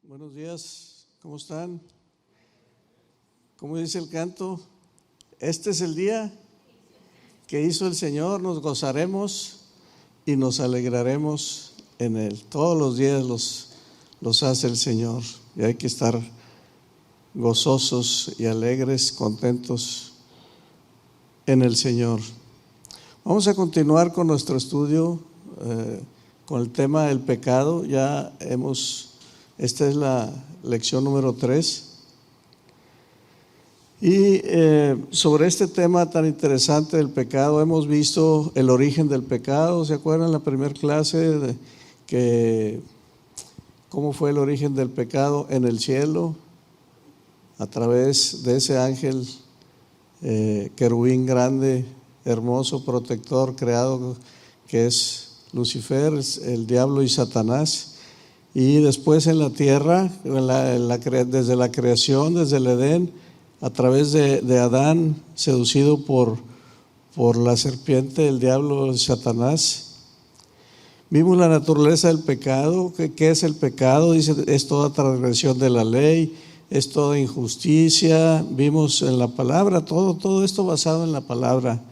Buenos días, ¿cómo están? ¿Cómo dice el canto? Este es el día que hizo el Señor, nos gozaremos y nos alegraremos en Él. Todos los días los hace el Señor y hay que estar gozosos y alegres, contentos en el Señor. Vamos a continuar con nuestro estudio con el tema del pecado. Esta es la lección número 3. Y sobre este tema tan interesante del pecado, hemos visto el origen del pecado. ¿Se acuerdan la primera clase cómo fue el origen del pecado en el cielo? A través de ese ángel querubín grande, hermoso, protector, creado, que es Lucifer, el diablo y Satanás. Y después en la tierra, desde la creación, desde el Edén, a través de Adán, seducido por la serpiente, el diablo y Satanás. Vimos la naturaleza del pecado. ¿Qué es el pecado? Dice, es toda transgresión de la ley, es toda injusticia. Vimos en la palabra, todo esto basado en la palabra.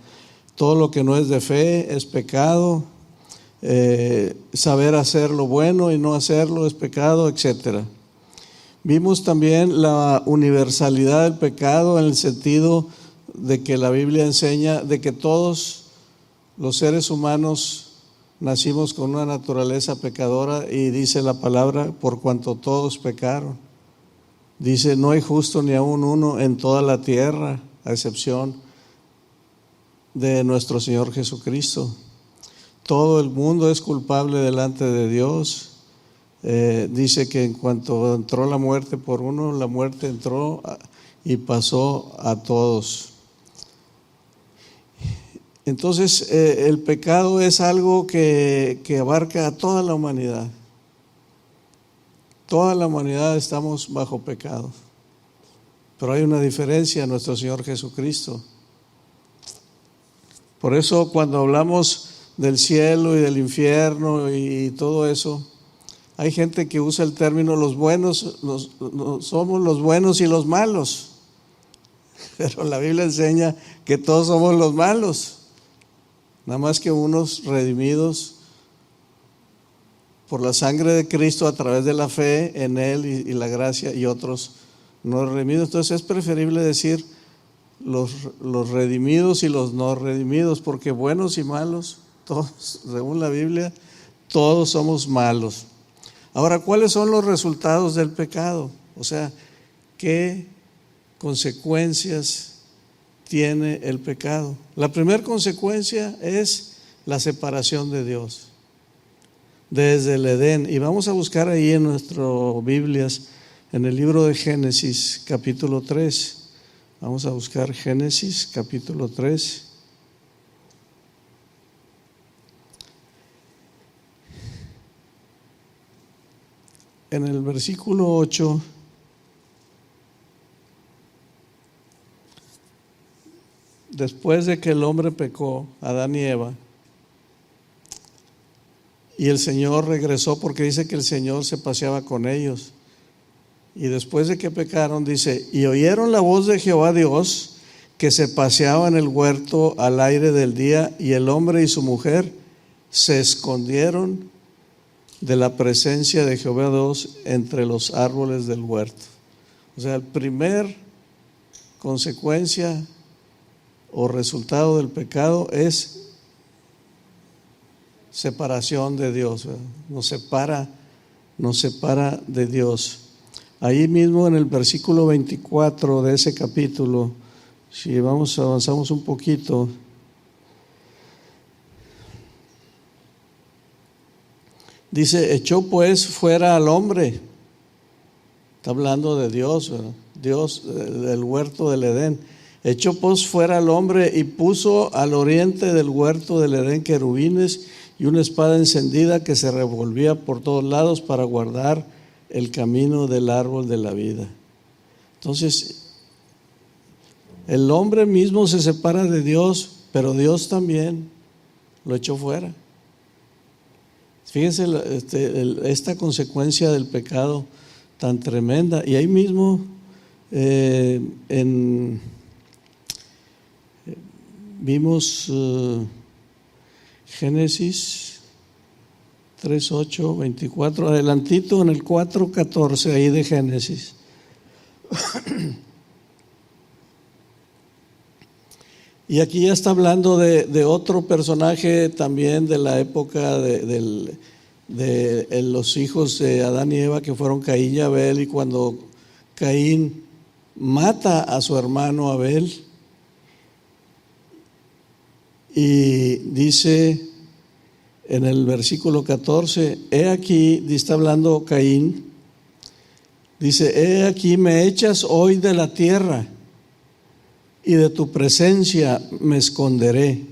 Todo lo que no es de fe es pecado. Saber hacer lo bueno y no hacerlo es pecado, etcétera. Vimos también la universalidad del pecado en el sentido de que la Biblia enseña de que todos los seres humanos nacimos con una naturaleza pecadora, y dice la palabra, por cuanto todos pecaron. Dice, no hay justo ni aun uno en toda la tierra, a excepción de nuestro Señor Jesucristo. Todo el mundo es culpable delante de Dios. Dice que en cuanto entró la muerte por uno, la muerte entró y pasó a todos. Entonces el pecado es algo que abarca a toda la humanidad. Toda la humanidad estamos bajo pecado, pero hay una diferencia en nuestro Señor Jesucristo. Por eso cuando hablamos del cielo y del infierno y todo eso, hay gente que usa el término los buenos, somos los buenos y los malos, pero la Biblia enseña que todos somos los malos, nada más que unos redimidos por la sangre de Cristo a través de la fe en Él y la gracia, y otros no redimidos. Entonces es preferible decir los redimidos y los no redimidos, porque buenos y malos, todos, según la Biblia, todos somos malos. Ahora, ¿cuáles son los resultados del pecado? O sea, ¿qué consecuencias tiene el pecado? La primera consecuencia es la separación de Dios desde el Edén. Y vamos a buscar ahí en nuestras Biblias, en el libro de Génesis, capítulo 3. Vamos a buscar Génesis, capítulo 3. En el versículo 8 después de que el hombre pecó, Adán y Eva, y el Señor regresó, porque dice que el Señor se paseaba con ellos, y después de que pecaron, dice, y oyeron la voz de Jehová Dios, que se paseaba en el huerto al aire del día, y el hombre y su mujer se escondieron de la presencia de Jehová Dios entre los árboles del huerto. O sea, el primer consecuencia o resultado del pecado es separación de Dios, ¿verdad? Nos separa de Dios. Ahí mismo en el versículo 24 de ese capítulo, si avanzamos un poquito, dice, echó pues fuera al hombre. Está hablando de Dios, ¿verdad? Dios del huerto del Edén. Echó pues fuera al hombre y puso al oriente del huerto del Edén querubines y una espada encendida que se revolvía por todos lados para guardar el camino del árbol de la vida. Entonces, el hombre mismo se separa de Dios, pero Dios también lo echó fuera. Fíjense esta consecuencia del pecado tan tremenda. Y ahí mismo vimos Génesis 3:8, 24, adelantito en el 4:14 ahí de Génesis. Y aquí ya está hablando de otro personaje también de la época de los hijos de Adán y Eva, que fueron Caín y Abel, y cuando Caín mata a su hermano Abel, y dice en el versículo 14, he aquí, está hablando Caín, dice, he aquí me echas hoy de la tierra, y de tu presencia me esconderé.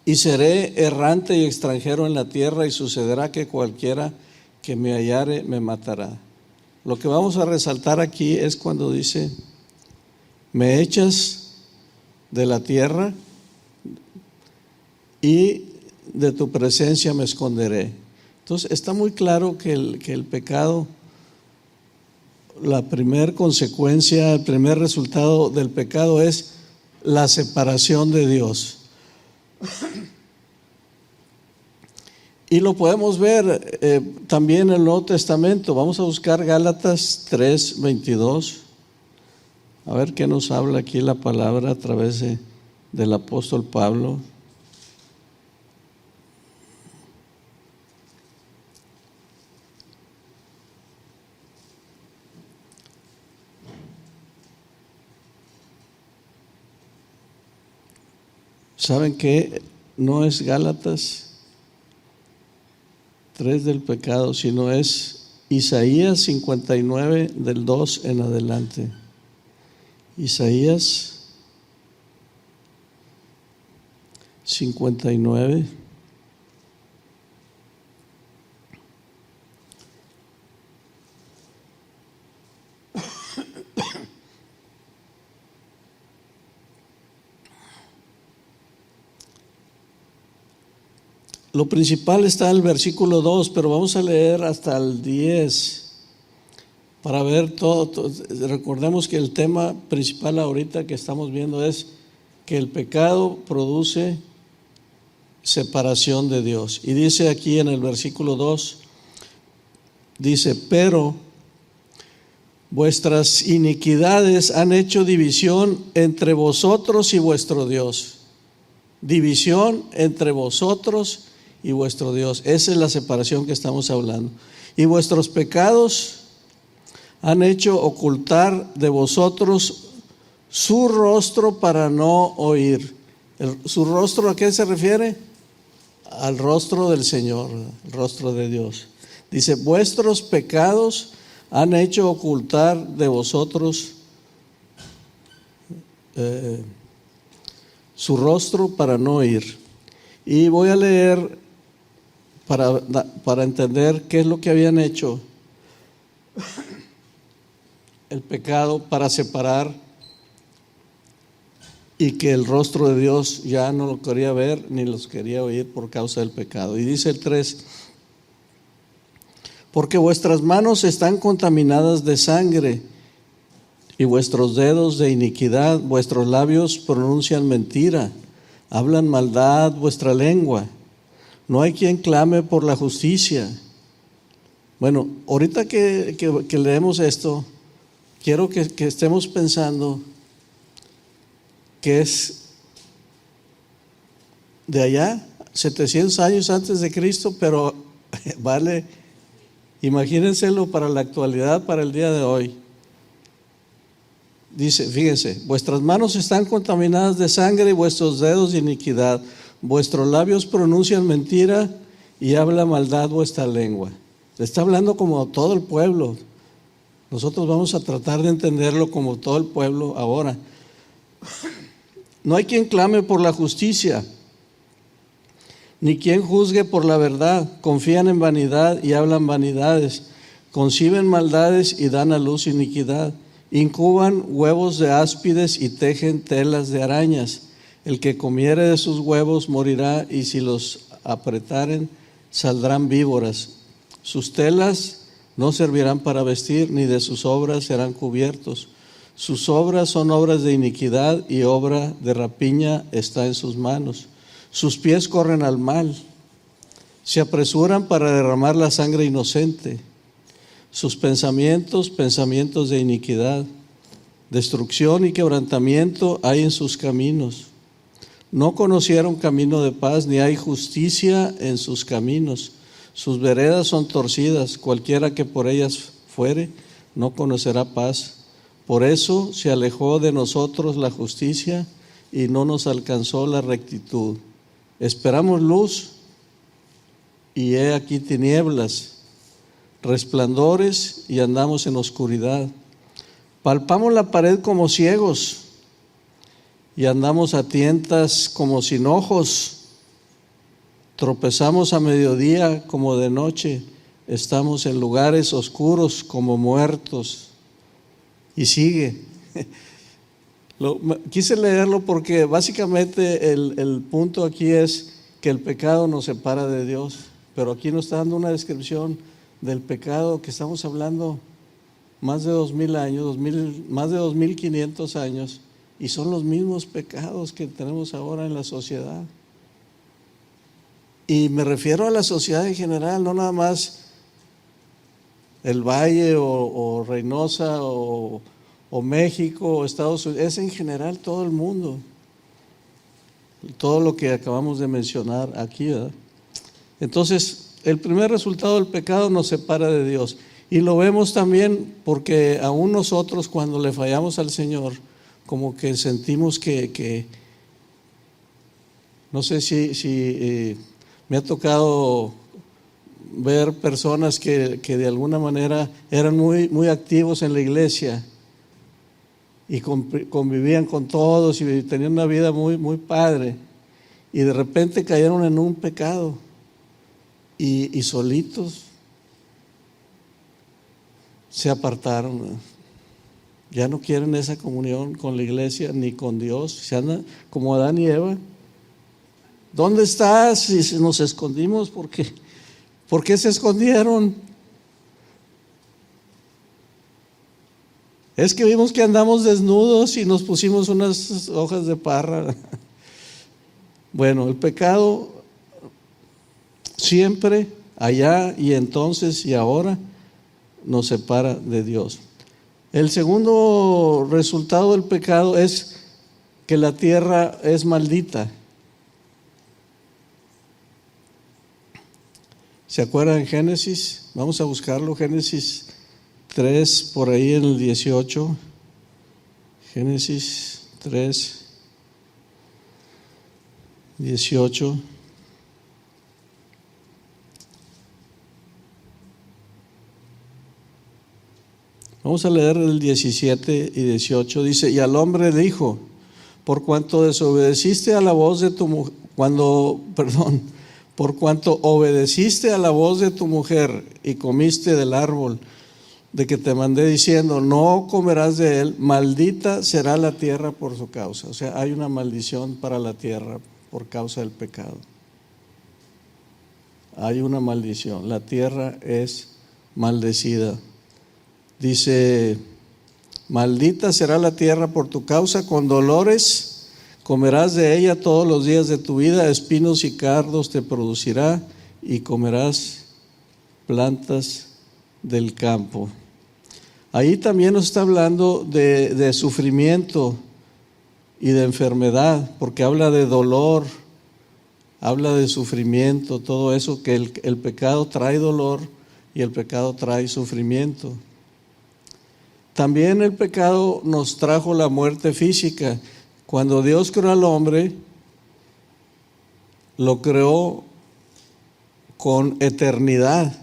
Y seré errante y extranjero en la tierra, y sucederá que cualquiera que me hallare me matará. Lo que vamos a resaltar aquí es cuando dice, me echas de la tierra y de tu presencia me esconderé. Entonces está muy claro que el pecado, la primera consecuencia, el primer resultado del pecado es la separación de Dios. Y lo podemos ver también en el Nuevo Testamento. Vamos a buscar Gálatas 3:22. A ver qué nos habla aquí la palabra a través del apóstol Pablo. ¿Saben qué? No es Gálatas 3 del pecado, sino es Isaías 59 del 2 en adelante. Isaías 59. Lo principal está en el versículo 2, pero vamos a leer hasta el 10 para ver todo. Recordemos que el tema principal ahorita que estamos viendo es que el pecado produce separación de Dios. Y dice aquí en el versículo 2, dice, pero vuestras iniquidades han hecho división entre vosotros y vuestro Dios. División entre vosotros y vuestro Dios. Esa es la separación que estamos hablando. Y vuestros pecados han hecho ocultar de vosotros su rostro para no oír. ¿Su rostro a qué se refiere? Al rostro del Señor, el rostro de Dios. Dice, vuestros pecados han hecho ocultar de vosotros su rostro para no oír. Y voy a leer para entender qué es lo que habían hecho el pecado para separar, y que el rostro de Dios ya no lo quería ver ni los quería oír por causa del pecado. Y dice el 3, porque vuestras manos están contaminadas de sangre y vuestros dedos de iniquidad, vuestros labios pronuncian mentira, hablan maldad vuestra lengua. No hay quien clame por la justicia. Bueno, ahorita que leemos esto, quiero que estemos pensando que es de allá, 700 años antes de Cristo, pero vale, imagínenselo para la actualidad, para el día de hoy. Dice, fíjense, vuestras manos están contaminadas de sangre y vuestros dedos de iniquidad. Vuestros labios pronuncian mentira y habla maldad vuestra lengua. Le está hablando como a todo el pueblo. Nosotros vamos a tratar de entenderlo como todo el pueblo ahora. No hay quien clame por la justicia, ni quien juzgue por la verdad. Confían en vanidad y hablan vanidades. Conciben maldades y dan a luz iniquidad. Incuban huevos de áspides y tejen telas de arañas. El que comiere de sus huevos morirá, y si los apretaren saldrán víboras. Sus telas no servirán para vestir, ni de sus obras serán cubiertos. Sus obras son obras de iniquidad, y obra de rapiña está en sus manos. Sus pies corren al mal, se apresuran para derramar la sangre inocente. Sus pensamientos, pensamientos de iniquidad. Destrucción y quebrantamiento hay en sus caminos. No conocieron camino de paz, ni hay justicia en sus caminos. Sus veredas son torcidas, cualquiera que por ellas fuere, no conocerá paz. Por eso se alejó de nosotros la justicia y no nos alcanzó la rectitud. Esperamos luz y he aquí tinieblas, resplandores y andamos en oscuridad. Palpamos la pared como ciegos y andamos a tientas como sin ojos. Tropezamos a mediodía como de noche, estamos en lugares oscuros como muertos. Y sigue. Quise leerlo porque básicamente el punto aquí es que el pecado nos separa de Dios, pero aquí nos está dando una descripción del pecado que estamos hablando más de 2000 años, más de 2500 años, y son los mismos pecados que tenemos ahora en la sociedad. Y me refiero a la sociedad en general, no nada más el Valle o Reynosa o México o Estados Unidos, es en general todo el mundo. Todo lo que acabamos de mencionar aquí, ¿verdad? Entonces, el primer resultado del pecado nos separa de Dios. Y lo vemos también porque aún nosotros cuando le fallamos al Señor, como que sentimos que no sé si me ha tocado ver personas que de alguna manera eran muy activos en la iglesia y convivían con todos y tenían una vida muy padre, y de repente cayeron en un pecado y solitos se apartaron. Ya no quieren esa comunión con la iglesia ni con Dios. Se andan como Adán y Eva. ¿Dónde estás? Y nos escondimos. ¿Por qué se escondieron? Es que vimos que andamos desnudos y nos pusimos unas hojas de parra. Bueno, el pecado siempre, allá y entonces y ahora, nos separa de Dios. El segundo resultado del pecado es que la tierra es maldita. ¿Se acuerdan en Génesis? Vamos a buscarlo, Génesis 3, por ahí en el 18. Génesis 3, 18. Vamos a leer el 17 y 18. Dice: y al hombre dijo: por cuanto desobedeciste a la voz de tu mujer, por cuanto obedeciste a la voz de tu mujer y comiste del árbol de que te mandé diciendo, no comerás de él, maldita será la tierra por su causa. O sea, hay una maldición para la tierra por causa del pecado. Hay una maldición, la tierra es maldecida. Dice: maldita será la tierra por tu causa, con dolores comerás de ella todos los días de tu vida, espinos y cardos te producirá y comerás plantas del campo. Ahí también nos está hablando de sufrimiento y de enfermedad, porque habla de dolor, habla de sufrimiento, todo eso, que el pecado trae dolor y el pecado trae sufrimiento. También el pecado nos trajo la muerte física. Cuando Dios creó al hombre, lo creó con eternidad.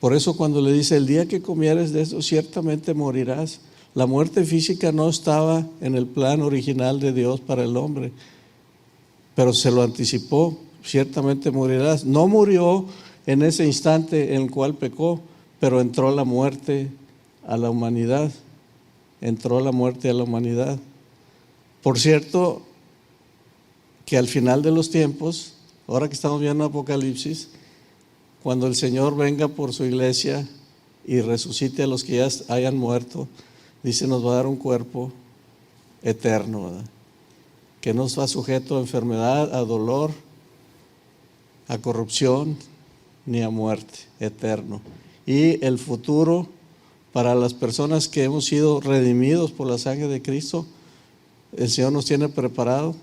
Por eso cuando le dice, el día que comieres de eso, ciertamente morirás. La muerte física no estaba en el plan original de Dios para el hombre, pero se lo anticipó, ciertamente morirás. No murió en ese instante en el cual pecó, pero entró la muerte a la humanidad. Entró la muerte a la humanidad. Por cierto, que al final de los tiempos, ahora que estamos viendo Apocalipsis, cuando el Señor venga por su iglesia y resucite a los que ya hayan muerto, dice, nos va a dar un cuerpo eterno, ¿verdad? Que no está sujeto a enfermedad, a dolor, a corrupción, ni a muerte, eterno. Y el futuro para las personas que hemos sido redimidos por la sangre de Cristo, el Señor nos tiene preparado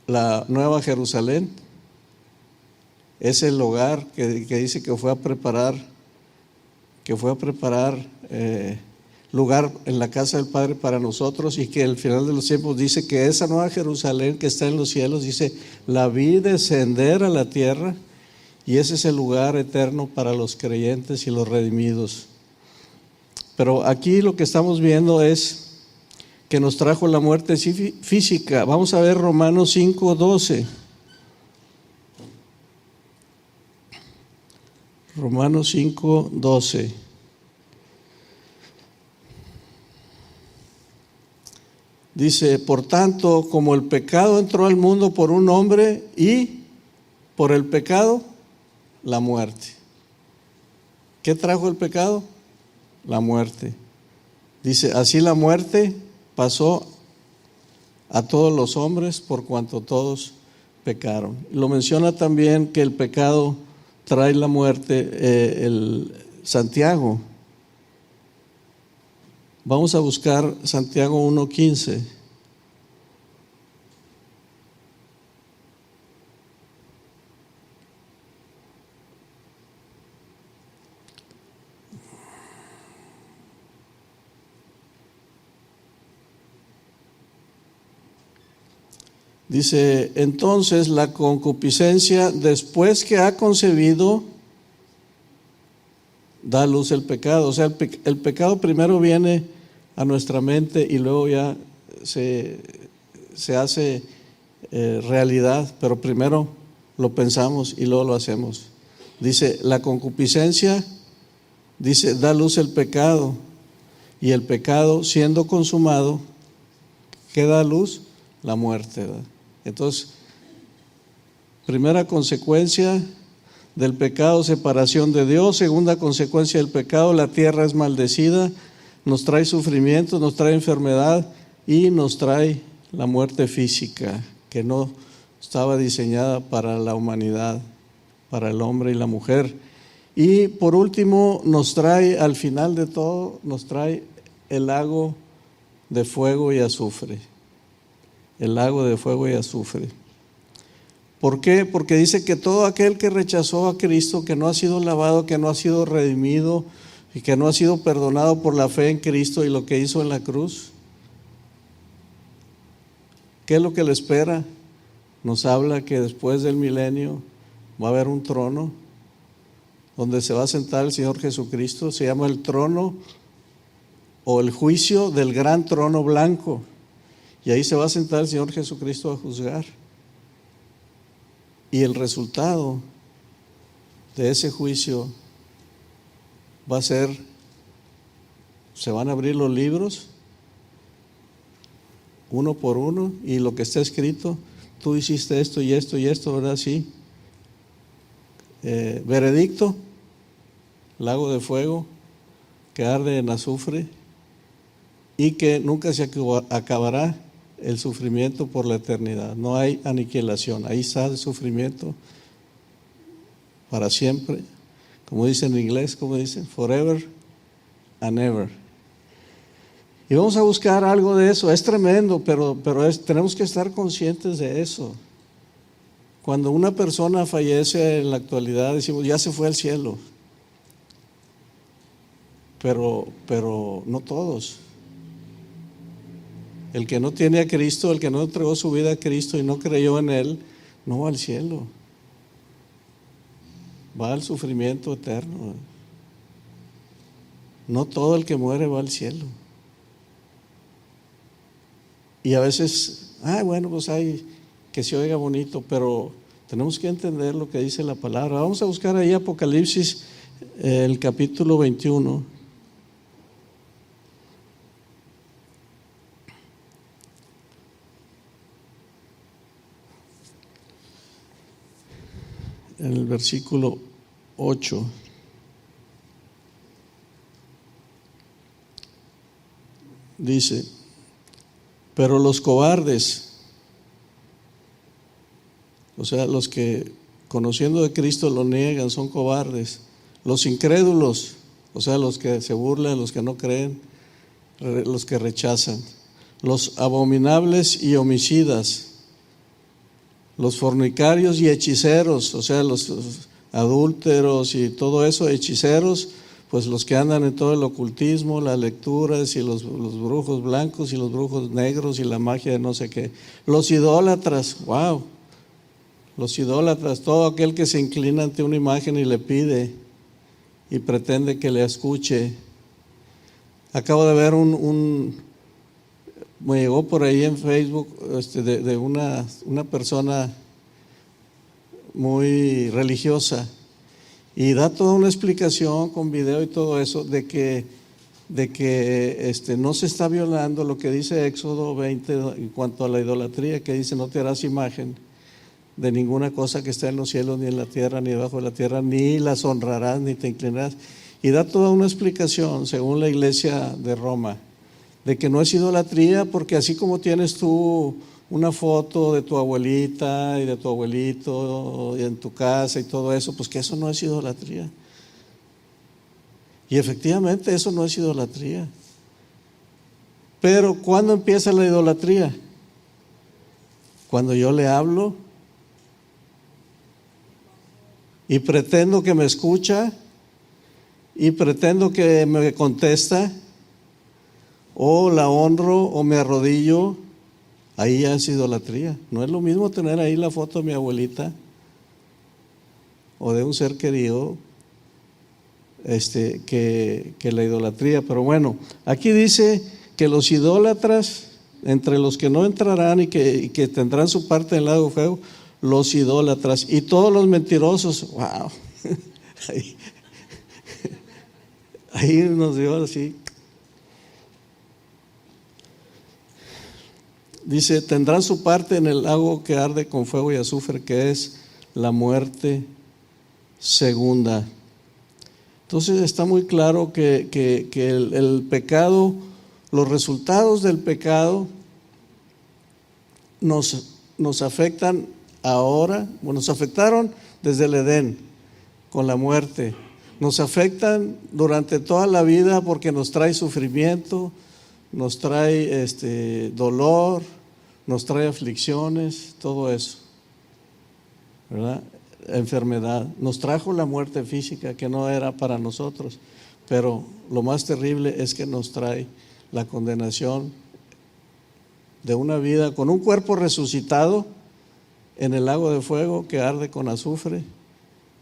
la nueva Jerusalén. Es el hogar que dice que fue a preparar lugar en la casa del Padre para nosotros, y que al final de los tiempos dice que esa nueva Jerusalén que está en los cielos, dice, la vi descender a la tierra, y ese es el lugar eterno para los creyentes y los redimidos. Pero aquí lo que estamos viendo es que nos trajo la muerte física. Vamos a ver Romanos 5:12. Romanos 5:12. Dice, por tanto, como el pecado entró al mundo por un hombre, y por el pecado la muerte. ¿Qué trajo el pecado? La muerte. Dice, así la muerte pasó a todos los hombres por cuanto todos pecaron. Lo menciona también que el pecado trae la muerte, el Santiago. Vamos a buscar Santiago 1:15. Dice, entonces la concupiscencia, después que ha concebido, da a luz el pecado. O sea, el pecado primero viene a nuestra mente y luego ya se hace realidad, pero primero lo pensamos y luego lo hacemos. Dice, la concupiscencia, dice, da a luz el pecado, y el pecado siendo consumado, ¿qué da a luz? La muerte, ¿verdad? Entonces, primera consecuencia del pecado, separación de Dios. Segunda consecuencia del pecado, la tierra es maldecida, nos trae sufrimiento, nos trae enfermedad y nos trae la muerte física, que no estaba diseñada para la humanidad, para el hombre y la mujer. Y por último nos trae, al final de todo, nos trae el lago de fuego y azufre. El lago de fuego y azufre. ¿Por qué? Porque dice que todo aquel que rechazó a Cristo, que no ha sido lavado, que no ha sido redimido y que no ha sido perdonado por la fe en Cristo y lo que hizo en la cruz, ¿qué es lo que le espera? Nos habla que después del milenio va a haber un trono donde se va a sentar el Señor Jesucristo. Se llama el trono o el juicio del gran trono blanco. Y ahí se va a sentar el Señor Jesucristo a juzgar. Y el resultado de ese juicio va a ser, se van a abrir los libros uno por uno, y lo que está escrito, tú hiciste esto y esto y esto, ¿verdad? Sí. Veredicto, lago de fuego que arde en azufre y que nunca se acabará el sufrimiento por la eternidad. No hay aniquilación, ahí está el sufrimiento para siempre, como dicen en inglés, como dicen, forever and ever. Y vamos a buscar algo de eso. Es tremendo, pero tenemos que estar conscientes de eso. Cuando una persona fallece en la actualidad, decimos, ya se fue al cielo. Pero no todos. El que no tiene a Cristo, el que no entregó su vida a Cristo y no creyó en Él, no va al cielo. Va al sufrimiento eterno. No todo el que muere va al cielo. Y a veces, bueno, pues hay que se oiga bonito, pero tenemos que entender lo que dice la palabra. Vamos a buscar ahí Apocalipsis, el capítulo 21. en el versículo 8. Dice: pero los cobardes, o sea, los que conociendo de Cristo lo niegan, son cobardes. Los incrédulos, o sea, los que se burlan, los que no creen, los que rechazan. Los abominables y homicidas, los fornicarios y hechiceros, o sea, los adúlteros y todo eso, hechiceros, pues los que andan en todo el ocultismo, las lecturas y los brujos blancos y los brujos negros y la magia de no sé qué. Los idólatras, wow, los idólatras, todo aquel que se inclina ante una imagen y le pide y pretende que le escuche. Acabo de ver me llegó por ahí en Facebook de una persona muy religiosa y da toda una explicación con video y todo eso de que no se está violando lo que dice Éxodo 20 en cuanto a la idolatría, que dice: no te harás imagen de ninguna cosa que está en los cielos, ni en la tierra, ni debajo de la tierra, ni las honrarás, ni te inclinarás. Y da toda una explicación, según la Iglesia de Roma, de que no es idolatría, porque así como tienes tú una foto de tu abuelita y de tu abuelito y en tu casa y todo eso, pues que eso no es idolatría. Y efectivamente eso no es idolatría. Pero ¿cuándo empieza la idolatría? Cuando yo le hablo y pretendo que me escucha y pretendo que me contesta, o la honro o me arrodillo, ahí ya es idolatría. No es lo mismo tener ahí la foto de mi abuelita o de un ser querido que la idolatría. Pero bueno, aquí dice que los idólatras, entre los que no entrarán y que tendrán su parte en el lago de fuego, los idólatras y todos los mentirosos. Wow. Ahí nos dio así. Dice: tendrán su parte en el lago que arde con fuego y azufre, que es la muerte segunda. Entonces está muy claro que el pecado, los resultados del pecado nos afectan ahora. Bueno, nos afectaron desde el Edén con la muerte, nos afectan durante toda la vida porque nos trae sufrimiento, nos trae dolor, nos trae aflicciones, todo eso, ¿verdad? Enfermedad. Nos trajo la muerte física, que no era para nosotros, pero lo más terrible es que nos trae la condenación de una vida con un cuerpo resucitado en el lago de fuego que arde con azufre,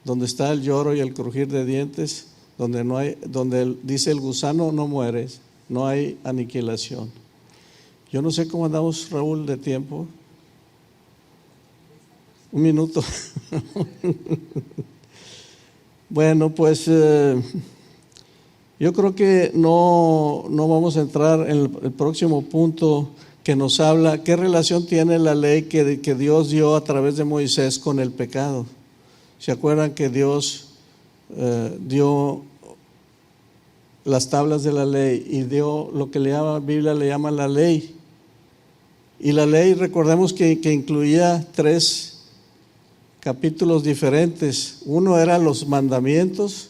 donde está el lloro y el crujir de dientes, donde dice el gusano no muere, no hay aniquilación. Yo no sé cómo andamos, Raúl, de tiempo. Un minuto. Bueno, pues yo creo que no vamos a entrar en el próximo punto que nos habla qué relación tiene la ley que Dios dio a través de Moisés con el pecado. ¿Se acuerdan que Dios dio las tablas de la ley y dio lo que la Biblia le llama la ley? Y la ley, recordemos que incluía 3 capítulos diferentes. Uno era los mandamientos,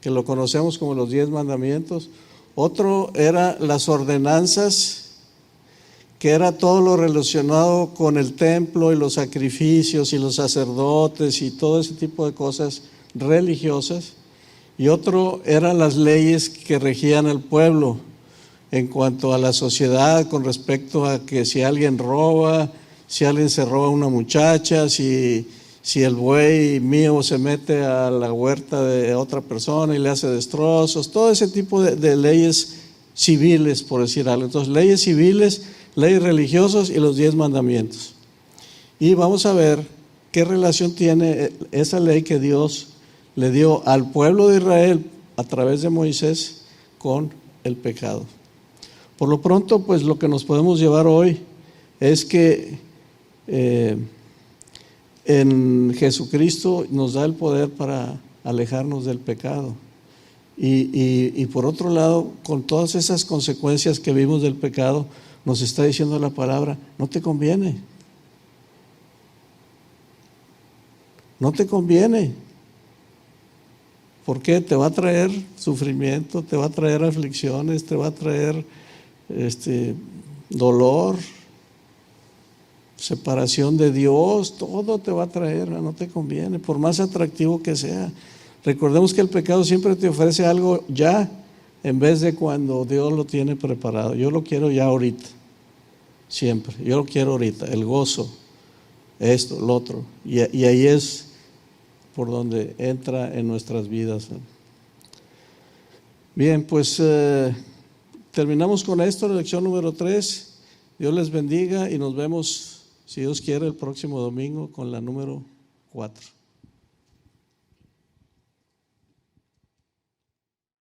que lo conocemos como los 10 mandamientos. Otro era las ordenanzas, que era todo lo relacionado con el templo y los sacrificios y los sacerdotes y todo ese tipo de cosas religiosas. Y otro eran las leyes que regían al pueblo en cuanto a la sociedad, con respecto a que si alguien roba, si alguien se roba a una muchacha, si el buey mío se mete a la huerta de otra persona y le hace destrozos, todo ese tipo de leyes civiles, por decir algo. Entonces, leyes civiles, leyes religiosas y los 10 mandamientos. Y vamos a ver qué relación tiene esa ley que Dios le dio al pueblo de Israel a través de Moisés con el pecado. Por lo pronto, pues lo que nos podemos llevar hoy es que en Jesucristo nos da el poder para alejarnos del pecado. Y por otro lado, con todas esas consecuencias que vimos del pecado, nos está diciendo la palabra, no te conviene. No te conviene. ¿Por qué? Te va a traer sufrimiento, te va a traer aflicciones, te va a traer dolor, separación de Dios, todo te va a traer, no te conviene, por más atractivo que sea. Recordemos que el pecado siempre te ofrece algo ya, en vez de cuando Dios lo tiene preparado. Yo lo quiero ya ahorita, siempre, yo lo quiero ahorita, el gozo, esto, lo otro, y ahí es por donde entra en nuestras vidas. Bien, pues terminamos con esto, la lección número 3. Dios les bendiga y nos vemos, si Dios quiere, el próximo domingo con la número 4.